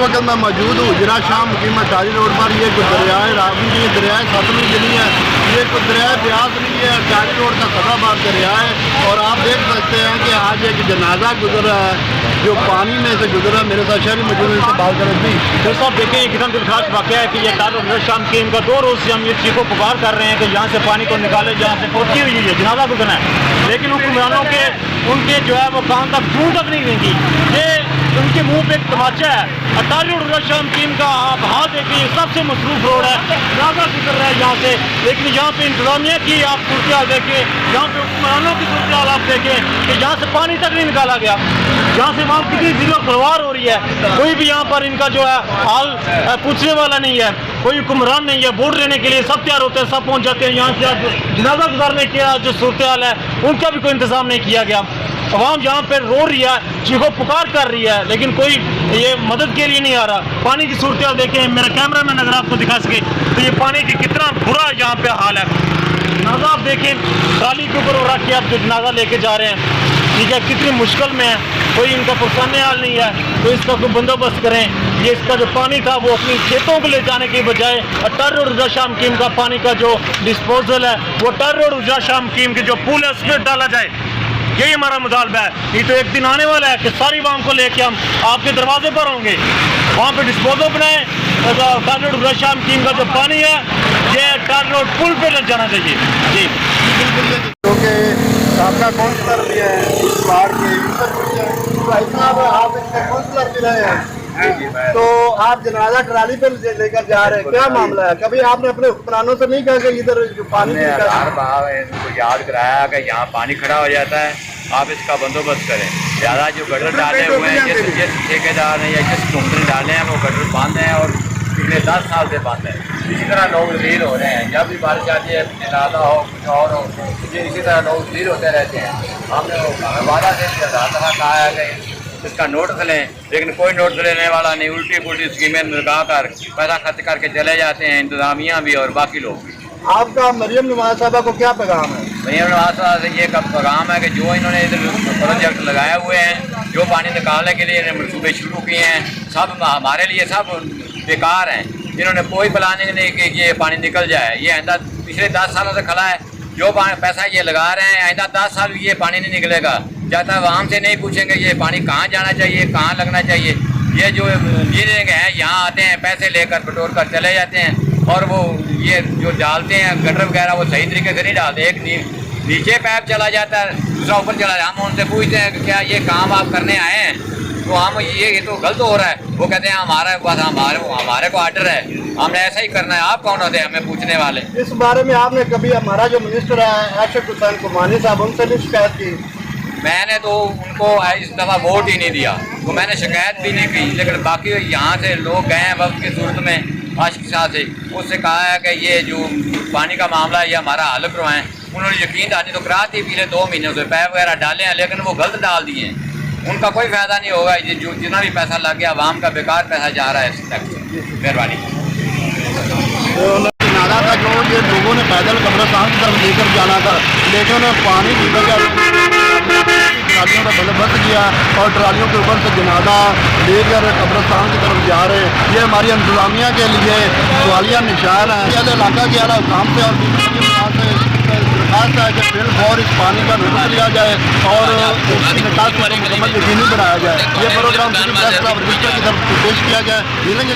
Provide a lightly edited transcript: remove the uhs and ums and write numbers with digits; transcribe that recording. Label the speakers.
Speaker 1: وقت میں موجود ہوں حجرہ شاہ مقیم اٹاری روڈ پر. یہ کوئی دریائے راوی نہیں ہے, دریائے ستلج نہیں ہے, یہ کوئی دریائے بیاس نہیں ہے, اٹاری روڈ کا سدا بار دریا ہے. اور آپ دیکھ سکتے ہیں کہ آج ایک جنازہ گزر رہا ہے جو پانی میں سے گزر رہا ہے. میرے ساتھ شہری موجود سے بات کریں تھی.
Speaker 2: جیسا صاحب دیکھیں یہ کتنا دلخواش واقعہ ہے کہ یہ اٹاری روڈ حجرہ شاہ مقیم کا 2 روز سے ہم یہ چیخو پکار کر رہے ہیں کہ یہاں سے پانی کو نکالے, جہاں سے پہنچی ہوئی ہے جنازہ گزرنا ہے, لیکن حکمرانوں کے ان کے جو ہے وہ کام تک جوں تک نہیں دیں گی. یہ ان کے منہ پہ ایک تماچا ہے. اٹاری روڈ حجرہ شاہ مقیم کا آپ ہاں دیکھیں یہ سب سے مصروف روڈ ہے, جنازہ گزر رہا ہے یہاں سے, لیکن یہاں پہ انتظامیہ کی آپ صورتحال دیکھیں, یہاں پہ حکمرانوں کی صورتحال آپ دیکھیں کہ یہاں سے پانی تک نہیں نکالا گیا. یہاں سے وہاں کتنی ضلع خروار ہو رہی ہے, کوئی بھی یہاں پر ان کا جو ہے حال پوچھنے والا نہیں ہے, کوئی حکمران نہیں ہے. ووٹ لینے کے لیے سب تیار ہوتے ہیں, سب پہنچ جاتے ہیں. یہاں سے جنازہ گزارنے کی جو صورتحال ہے ان کا بھی کوئی انتظام نہیں کیا گیا. عوام یہاں پہ رو رہی ہے, چیخو پکار کر رہی ہے, لیکن کوئی یہ مدد کے لیے نہیں آ رہا. پانی کی صورتحال دیکھیں, میرا کیمرہ مین اگر آپ کو دکھا سکے تو یہ پانی کی کتنا برا یہاں پہ حال ہے. جنازہ آپ دیکھیں ٹرالی کے اوپر رکھ کے آپ جو جنازہ لے کے جا رہے ہیں, ٹھیک ہے, کتنی مشکل میں ہے, کوئی ان کا پرسانہ حال نہیں ہے, تو اس کا کوئی بندوبست کریں. یہ اس کا جو پانی تھا وہ اپنی کھیتوں کو لے جانے کے بجائے اٹاری روڈ حجرہ شاہ مقیم کا پانی کا جو ڈسپوزل ہے وہ اٹاری روڈ حجرہ شاہ مقیم کے جو پول ہے اس میں ڈالا جائے. یہی ہمارا مطالبہ ہے. یہ تو ایک دن آنے والا ہے کہ ساری عوام کو لے کے ہم آپ کے دروازے پر ہوں گے, وہاں پہ ڈسپوزل بنائیں. اٹاری روڈ حجرہ شاہ مقیم کا جو پانی ہے یہ اٹاری روڈ پل پہ لگ جانا چاہیے. جی
Speaker 1: کیونکہ سابقہ کونسلر بھی ہے اس بار کے, آپ اس کے کونسلر بھی رہے ہیں, تو آپ جنازہ ٹرالی پہ لے کر جا رہے ہیں, کیا معاملہ ہے؟ کبھی آپ نے اپنے حکمرانوں سے نہیں کہا کہ ادھر جو پانی
Speaker 3: ہر بار ان کو یاد کرایا کہ یہاں پانی کھڑا ہو جاتا ہے, آپ اس کا بندوبست کریں. زیادہ جو گٹر ڈالے ہوئے ہیں, جس ٹھیکیدار نے یا جس کمپنی ڈالے ہیں وہ گٹر باندھ ہیں اور پچھلے 10 سال سے بند ہے. اسی طرح لوگ ذلیل ہو رہے ہیں, جب بھی بارش آتی ہے جنازہ ہو کچھ اور ہو, اسی طرح لوگ ذلیل ہوتے رہتے ہیں. ہم نے وعدہ سے 1000 دفعہ کہا ہے کہ اس کا نوٹس لیں, لیکن کوئی نوٹس لینے والا نہیں. الٹی پلٹی اسکیمیں لگا کر پیسہ خرچ کر کے چلے جاتے ہیں, انتظامیہ بھی اور باقی لوگ بھی.
Speaker 1: آپ کا مریم نواز صاحبہ کو کیا پیغام ہے؟
Speaker 3: مریم نواز صاحب سے یہ پیغام ہے کہ جو انہوں نے ادھر پروجیکٹ لگائے ہوئے ہیں, جو پانی نکالنے کے لیے انہوں نے منصوبے شروع کیے ہیں, سب ہمارے لیے سب بیکار ہیں. انہوں نے کوئی پلاننگ نہیں کہ یہ پانی نکل جائے. یہ آئندہ پچھلے 10 سالوں سے کھڑا ہے, جو پیسہ یہ لگا رہے ہیں آئندہ 10 سال یہ پانی نہیں نکلے گا. جب تک عوام سے نہیں پوچھیں گے یہ پانی کہاں جانا چاہیے, کہاں لگنا چاہیے. یہ جو انجینئرنگ ہے یہاں آتے ہیں, پیسے لے کر بٹور کر چلے جاتے ہیں, اور وہ یہ جو ڈالتے ہیں گٹر وغیرہ وہ صحیح طریقے سے نہیں ڈالتے. ایک نیچے پیپ چلا جاتا ہے, دوسرا اوپر چلا جاتا ہے. ہم ان سے پوچھتے ہیں کہ کیا یہ کام آپ کرنے آئے ہیں, تو ہم یہ تو غلط ہو رہا ہے. وہ کہتے ہیں ہمارے پاس ہمارے کو آرڈر ہے, ہم نے ایسا ہی کرنا ہے. آپ کون ہوتے ہیں ہمیں پوچھنے والے؟
Speaker 1: اس بارے میں آپ نے کبھی ہمارا جو منسٹر ہے ارشد حسین کومانی صاحب, ان سے نہیں شکایت کی؟
Speaker 3: میں نے تو ان کو اس دفعہ ووٹ ہی نہیں دیا, تو میں نے شکایت بھی نہیں کی. لیکن باقی یہاں سے لوگ گئے ہیں وقت کی صورت میں عاشق شاہ سے, اس سے کہا ہے کہ یہ جو پانی کا معاملہ ہے یہ ہمارا حل کروائیں. انہوں نے یقین دہانی تو کرا دی پچھلے 2 مہینوں سے, پیپ وغیرہ ڈالے ہیں لیکن وہ غلط ڈال دیے ہیں. ان کا کوئی فائدہ نہیں ہوگا. جو جتنا بھی پیسہ لگ گیا عوام کا بیکار پیسہ جا رہا ہے اس تک. مہربانی.
Speaker 1: نالا تھا جو یہ لوگوں نے پیدل قبرستان کی طرف لے کر جانا تھا, لیکن پانی نکل گیا, ٹرالیوں کا بندوبست کیا اور ٹرالیوں کے اوپر سے جنازہ لے کر قبرستان کی طرف جا رہے ہیں. یہ ہماری انتظامیہ کے لیے سوالیہ نشان ہے. علاقہ کے اعلیٰ حکام سے اور درخواست ہے کہ فی الفور اس پانی کا نوٹس لیا جائے اور اس کی نکاس کو مکمل یقینی بنایا جائے. یہ پروگرام پریس کلب رجسٹر کی طرف پیش کیا جائے. ملیں گے